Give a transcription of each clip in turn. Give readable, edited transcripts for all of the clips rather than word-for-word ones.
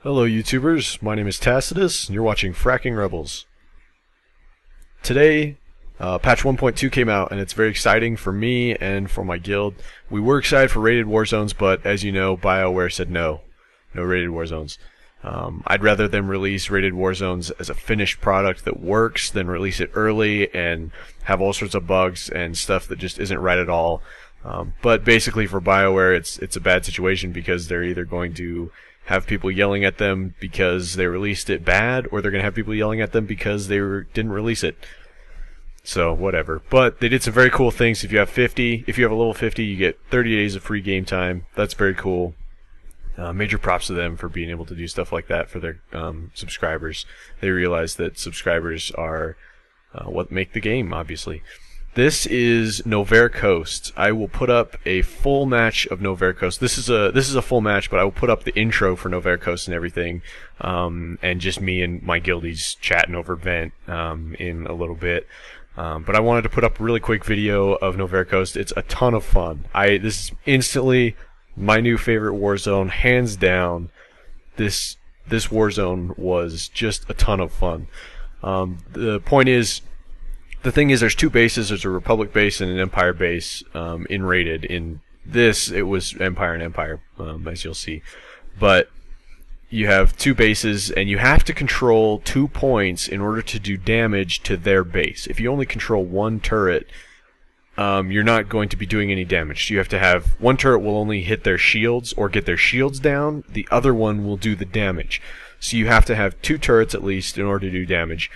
Hello YouTubers, my name is Tacitus, and you're watching Fracking Rebels. Today, patch 1.2 came out, and it's very exciting for me and for my guild. We were excited for rated war zones, but as you know, BioWare said no rated war zones. I'd rather them release rated war zones as a finished product that works than release it early and have all sorts of bugs and stuff that just isn't right at all. But basically for BioWare, it's a bad situation because they're either going to have people yelling at them because they released it bad, or they're going to have people yelling at them because they didn't release it. So, whatever. But they did some very cool things. If you have a level 50, you get 30 days of free game time. That's very cool. Major props to them for being able to do stuff like that for their subscribers. They realize that subscribers are what make the game, obviously. This is Novare Coast. I will put up a full match of Novare Coast. This is a full match, but I will put up the intro for Novare Coast and everything, and just me and my guildies chatting over Vent in a little bit. But I wanted to put up a really quick video of Novare Coast. It's a ton of fun. This is instantly my new favorite war zone, hands down. This war zone was just a ton of fun. The thing is, there's two bases. There's a Republic base and an Empire base in rated. In this, it was Empire and Empire, as you'll see. But you have two bases, and you have to control 2 points in order to do damage to their base. If you only control one turret, you're not going to be doing any damage. So you have to have one turret will only hit their shields or get their shields down. The other one will do the damage. So you have to have 2 turrets at least in order to do damage.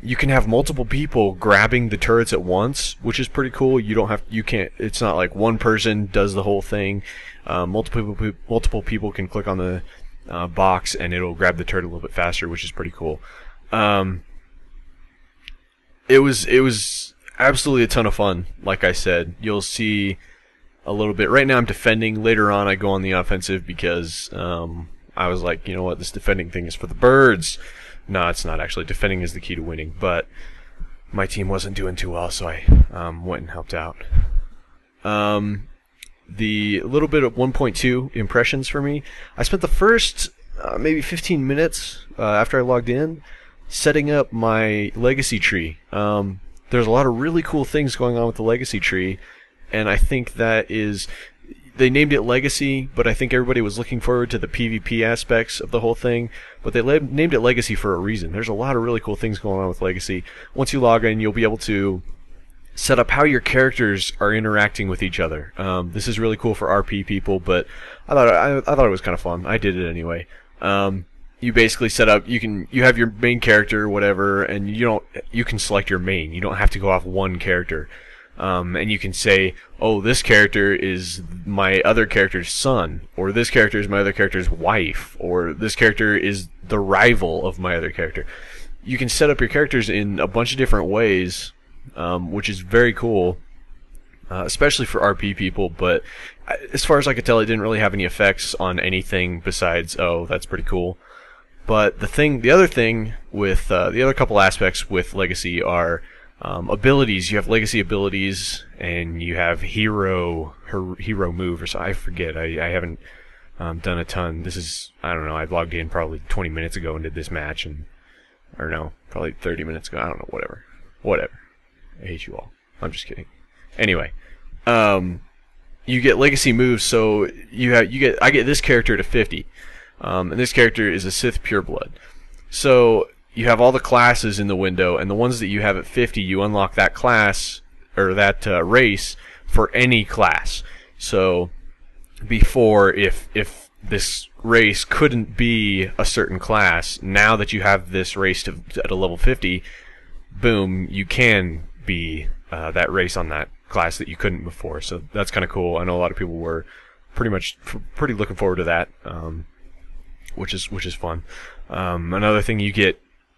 You can have multiple people grabbing the turrets at once, which is pretty cool. It's not like one person does the whole thing. Multiple people can click on the box and it'll grab the turret a little bit faster, which is pretty cool. It was absolutely a ton of fun. Like I said, you'll see a little bit. Right now I'm defending. Later on I go on the offensive because I was like, you know what, this defending thing is for the birds. No, it's not actually. Defending is the key to winning, but my team wasn't doing too well, so I went and helped out. The little bit of 1.2 impressions for me. I spent the first maybe 15 minutes after I logged in setting up my legacy tree. There's a lot of really cool things going on with the legacy tree, and I think that is... They named it Legacy, but I think everybody was looking forward to the PvP aspects of the whole thing. But they named it Legacy for a reason. There's a lot of really cool things going on with Legacy. Once you log in, you'll be able to set up how your characters are interacting with each other. This is really cool for RP people, but I thought it was kind of fun. I did it anyway. You basically set up. You have your main character, or whatever, and you can select your main. You don't have to go off one character. And you can say, oh, this character is my other character's son, or this character is my other character's wife, or this character is the rival of my other character. You can set up your characters in a bunch of different ways, which is very cool, especially for RP people, but as far as I could tell, it didn't really have any effects on anything besides, oh, that's pretty cool. But the other thing with, the other couple aspects with Legacy are, abilities. You have legacy abilities, and you have hero move, or so. I forget. I haven't done a ton. I don't know. I logged in probably 20 minutes ago and did this match, or no, probably 30 minutes ago. I don't know. Whatever. I hate you all. I'm just kidding. Anyway, you get legacy moves. So I get this character to 50, and this character is a Sith pureblood. So you have all the classes in the window, and the ones that you have at 50, you unlock that class, or that race, for any class. So, before, if this race couldn't be a certain class, now that you have this race at a level 50, boom, you can be that race on that class that you couldn't before. So that's kind of cool. I know a lot of people were pretty looking forward to that, which is fun. Another thing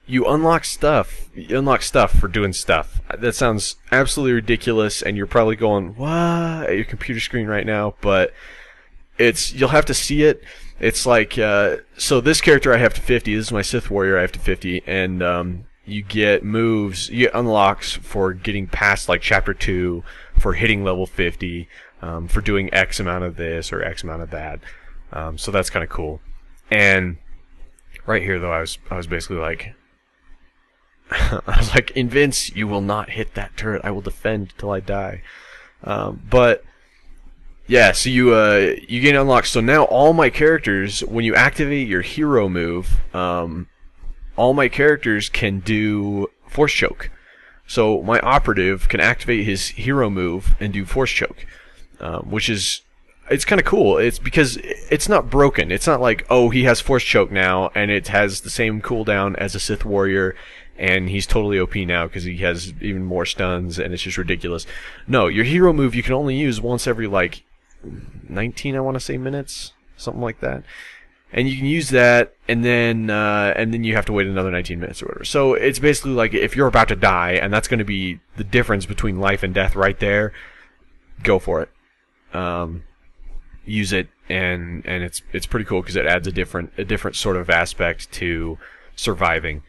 you unlock stuff. You unlock stuff for doing stuff. That sounds absolutely ridiculous, and you're probably going, what? At your computer screen right now, but you'll have to see it. It's like, so this character I have to 50, this is my Sith warrior I have to 50, and you get moves, you get unlocks for getting past like chapter 2, for hitting level 50, for doing X amount of this or X amount of that. So that's kind of cool. And right here, though, I was basically like, I was like, Invince, you will not hit that turret. I will defend till I die. But yeah, so you gain unlocked. So now all my characters, when you activate your hero move, all my characters can do force choke. So my operative can activate his hero move and do force choke, which is, it's kind of cool. It's because it's not broken. It's not like, oh, he has force choke now and it has the same cooldown as a Sith warrior and he's totally OP now because he has even more stuns and it's just ridiculous. No, your hero move you can only use once every like 19, I want to say, minutes, something like that. And you can use that, and then you have to wait another 19 minutes or whatever. So it's basically like if you're about to die, and that's going to be the difference between life and death right there. Go for it. Use it, and it's pretty cool because it adds a different sort of aspect to surviving.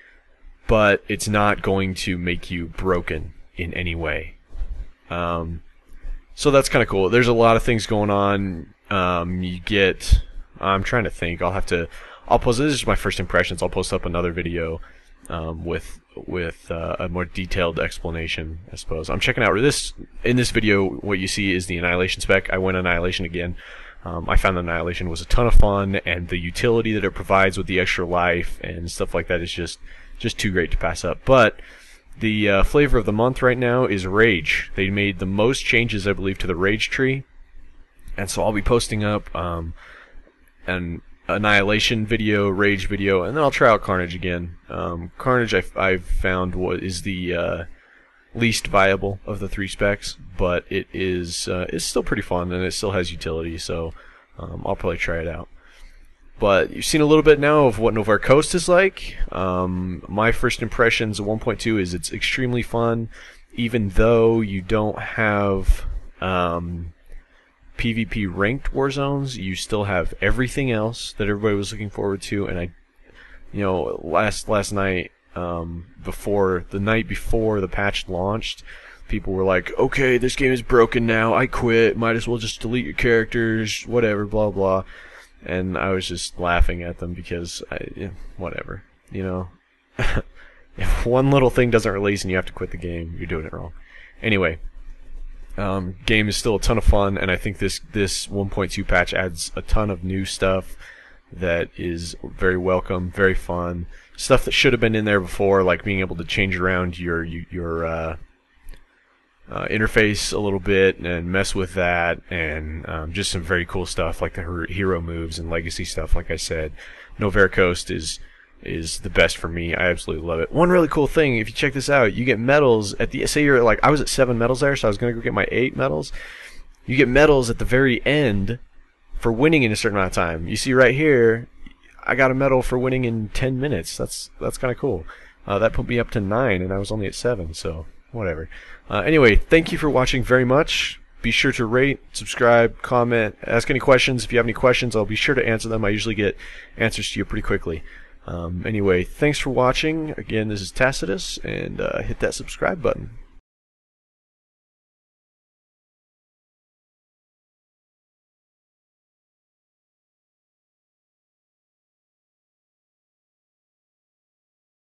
But it's not going to make you broken in any way. So that's kind of cool. There's a lot of things going on. You get. I'm trying to think. I'll post. This is my first impressions. I'll post up another video with a more detailed explanation, I suppose. I'm checking out this. In this video, what you see is the Annihilation spec. I went Annihilation again. I found Annihilation was a ton of fun, and the utility that it provides with the extra life and stuff like that is just too great to pass up. But the flavor of the month right now is Rage. They made the most changes, I believe, to the Rage tree, and so I'll be posting up an Annihilation video, Rage video, and then I'll try out Carnage again. Carnage I've found is the least viable of the 3 specs, but it is it's still pretty fun and it still has utility, so I'll probably try it out. But you've seen a little bit now of what Novare Coast is like. My first impressions of 1.2 is it's extremely fun, even though you don't have PvP ranked war zones. You still have everything else that everybody was looking forward to. And last night, the night before the patch launched, people were like, okay, this game is broken now, I quit, might as well just delete your characters, whatever, blah blah. And I was just laughing at them because whatever, if one little thing doesn't release and you have to quit the game, you're doing it wrong. Anyway, game is still a ton of fun, and I think this 1.2 patch adds a ton of new stuff that is very welcome, very fun. Stuff that should have been in there before, like being able to change around your interface a little bit and mess with that, and just some very cool stuff like the hero moves and legacy stuff. Like I said, Novare Coast is the best for me. I absolutely love it. One really cool thing, if you check this out, you get medals at the, say you're like, I was at 7 medals there, so I was going to go get my 8 medals. You get medals at the very end for winning in a certain amount of time. You see right here, I got a medal for winning in 10 minutes. That's kind of cool. That put me up to 9, and I was only at 7, so whatever. Anyway, thank you for watching very much. Be sure to rate, subscribe, comment, ask any questions. If you have any questions, I'll be sure to answer them. I usually get answers to you pretty quickly. Anyway, thanks for watching. Again, this is Tacitus, and hit that subscribe button.